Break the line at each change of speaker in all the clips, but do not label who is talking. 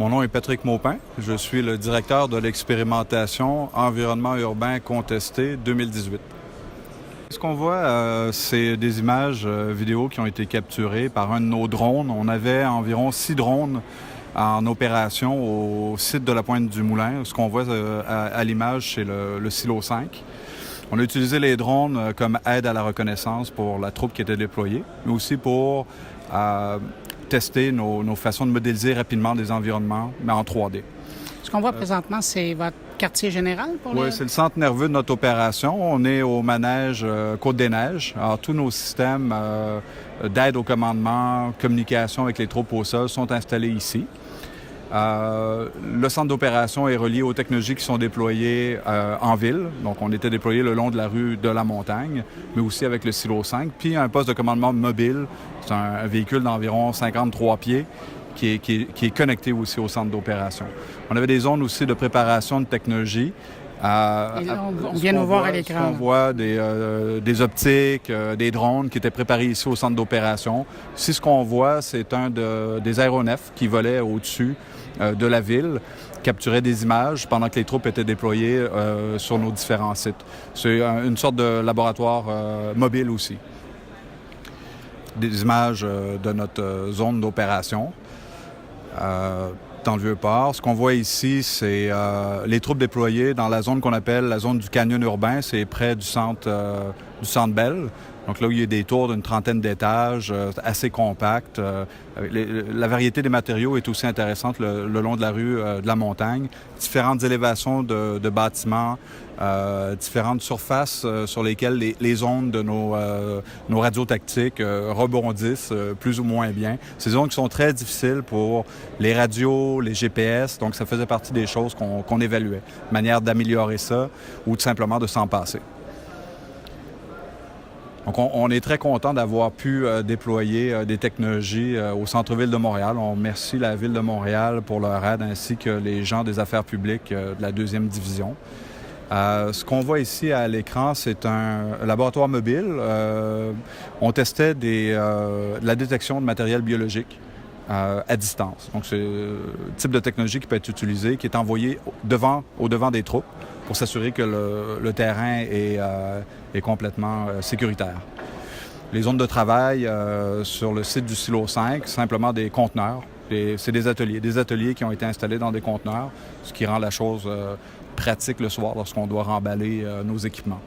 Mon nom est Patrick Maupin. Je suis le directeur de l'expérimentation Environnement urbain contesté 2018. Ce qu'on voit, c'est des images vidéo qui ont été capturées par un de nos drones. On avait environ 6 drones en opération au site de la Pointe du Moulin. Ce qu'on voit à l'image, c'est le silo 5. On a utilisé les drones comme aide à la reconnaissance pour la troupe qui était déployée, mais aussi pour tester nos façons de modéliser rapidement des environnements, mais en 3D.
Ce qu'on voit présentement, c'est votre quartier général pour
Oui, c'est le centre nerveux de notre opération. On est au manège Côte-des-Neiges. Alors, tous nos systèmes d'aide au commandement, communication avec les troupes au sol sont installés ici. Le centre d'opération est relié aux technologies qui sont déployées en ville. Donc, on était déployé le long de la rue de la Montagne, mais aussi avec le silo 5. Puis, un poste de commandement mobile. C'est un véhicule d'environ 53 pieds qui est connecté aussi au centre d'opération. On avait des zones aussi de préparation de technologie.
Et là, on vient nous voir à l'écran.
On voit des optiques, des drones qui étaient préparés ici au centre d'opération. Ici, ce qu'on voit, c'est des aéronefs qui volaient au-dessus de la ville, capturaient des images pendant que les troupes étaient déployées sur nos différents sites. C'est une sorte de laboratoire mobile aussi. Des images de notre zone d'opération. Dans le Vieux-Port. Ce qu'on voit ici, c'est les troupes déployées dans la zone qu'on appelle la zone du canyon urbain. C'est près du centre Bell. Donc là où il y a des tours d'une trentaine d'étages, assez compacts. La variété des matériaux est aussi intéressante le long de la rue de la Montagne. Différentes élévations de bâtiments, différentes surfaces sur lesquelles les ondes de nos radios tactiques rebondissent plus ou moins bien. Ces zones qui sont très difficiles pour les radios, les GPS, donc ça faisait partie des choses qu'on évaluait. Manière d'améliorer ça ou tout simplement de s'en passer. Donc, on est très content d'avoir pu déployer des technologies au centre-ville de Montréal. On remercie la Ville de Montréal pour leur aide, ainsi que les gens des affaires publiques de la 2e division. Ce qu'on voit ici à l'écran, c'est un laboratoire mobile. On testait la détection de matériel biologique à distance. Donc, c'est le type de technologie qui peut être utilisé, qui est envoyé au devant des troupes pour s'assurer que le terrain est complètement sécuritaire. Les zones de travail sur le site du silo 5, simplement des conteneurs. C'est des ateliers qui ont été installés dans des conteneurs, ce qui rend la chose pratique le soir lorsqu'on doit remballer nos équipements.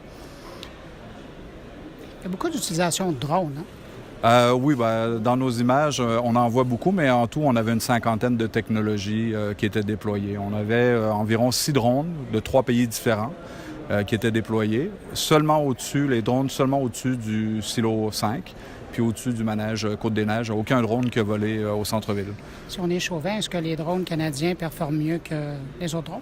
Il y a beaucoup d'utilisation de drones, hein?
Oui, dans nos images, on en voit beaucoup, mais en tout, on avait une 50aine de technologies qui étaient déployées. On avait environ 6 drones de 3 pays différents qui étaient déployés, les drones seulement au-dessus du silo 5, puis au-dessus du manège Côte-des-Neiges. Aucun drone qui a volé au centre-ville.
Si on est chauvin, est-ce que les drones canadiens performent mieux que les autres drones?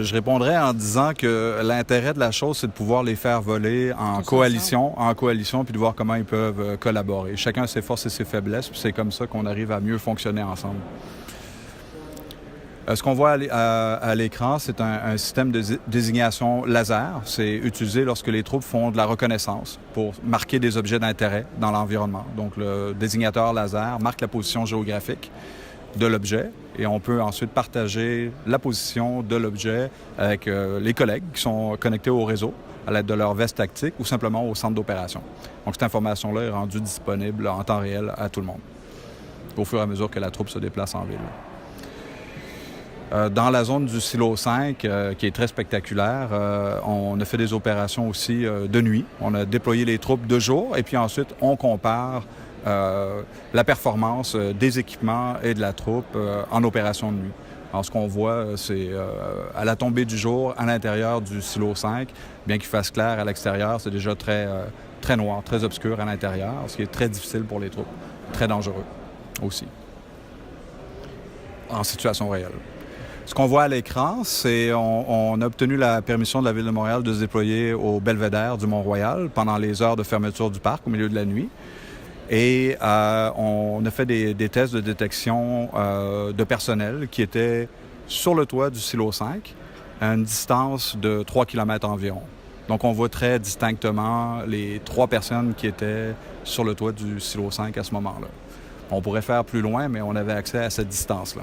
Je répondrais en disant que l'intérêt de la chose, c'est de pouvoir les faire voler en coalition, puis de voir comment ils peuvent collaborer. Chacun a ses forces et ses faiblesses, puis c'est comme ça qu'on arrive à mieux fonctionner ensemble. Ce qu'on voit à l'écran, c'est un système de désignation laser. C'est utilisé lorsque les troupes font de la reconnaissance pour marquer des objets d'intérêt dans l'environnement. Donc, le désignateur laser marque la position géographique de l'objet et on peut ensuite partager la position de l'objet avec les collègues qui sont connectés au réseau à l'aide de leur veste tactique ou simplement au centre d'opération. Donc, cette information-là est rendue disponible en temps réel à tout le monde au fur et à mesure que la troupe se déplace en ville. Dans la zone du silo 5, qui est très spectaculaire, on a fait des opérations aussi de nuit. On a déployé les troupes de jour et puis ensuite, on compare la performance des équipements et de la troupe en opération de nuit. Alors, ce qu'on voit, c'est à la tombée du jour, à l'intérieur du silo 5, bien qu'il fasse clair à l'extérieur, c'est déjà très noir, très obscur à l'intérieur, ce qui est très difficile pour les troupes, très dangereux aussi, en situation réelle. Ce qu'on voit à l'écran, c'est on a obtenu la permission de la Ville de Montréal de se déployer au belvédère du Mont-Royal pendant les heures de fermeture du parc au milieu de la nuit. Et on a fait des tests de détection de personnel qui étaient sur le toit du silo 5 à une distance de 3 km environ. Donc, on voit très distinctement les 3 personnes qui étaient sur le toit du silo 5 à ce moment-là. On pourrait faire plus loin, mais on avait accès à cette distance-là.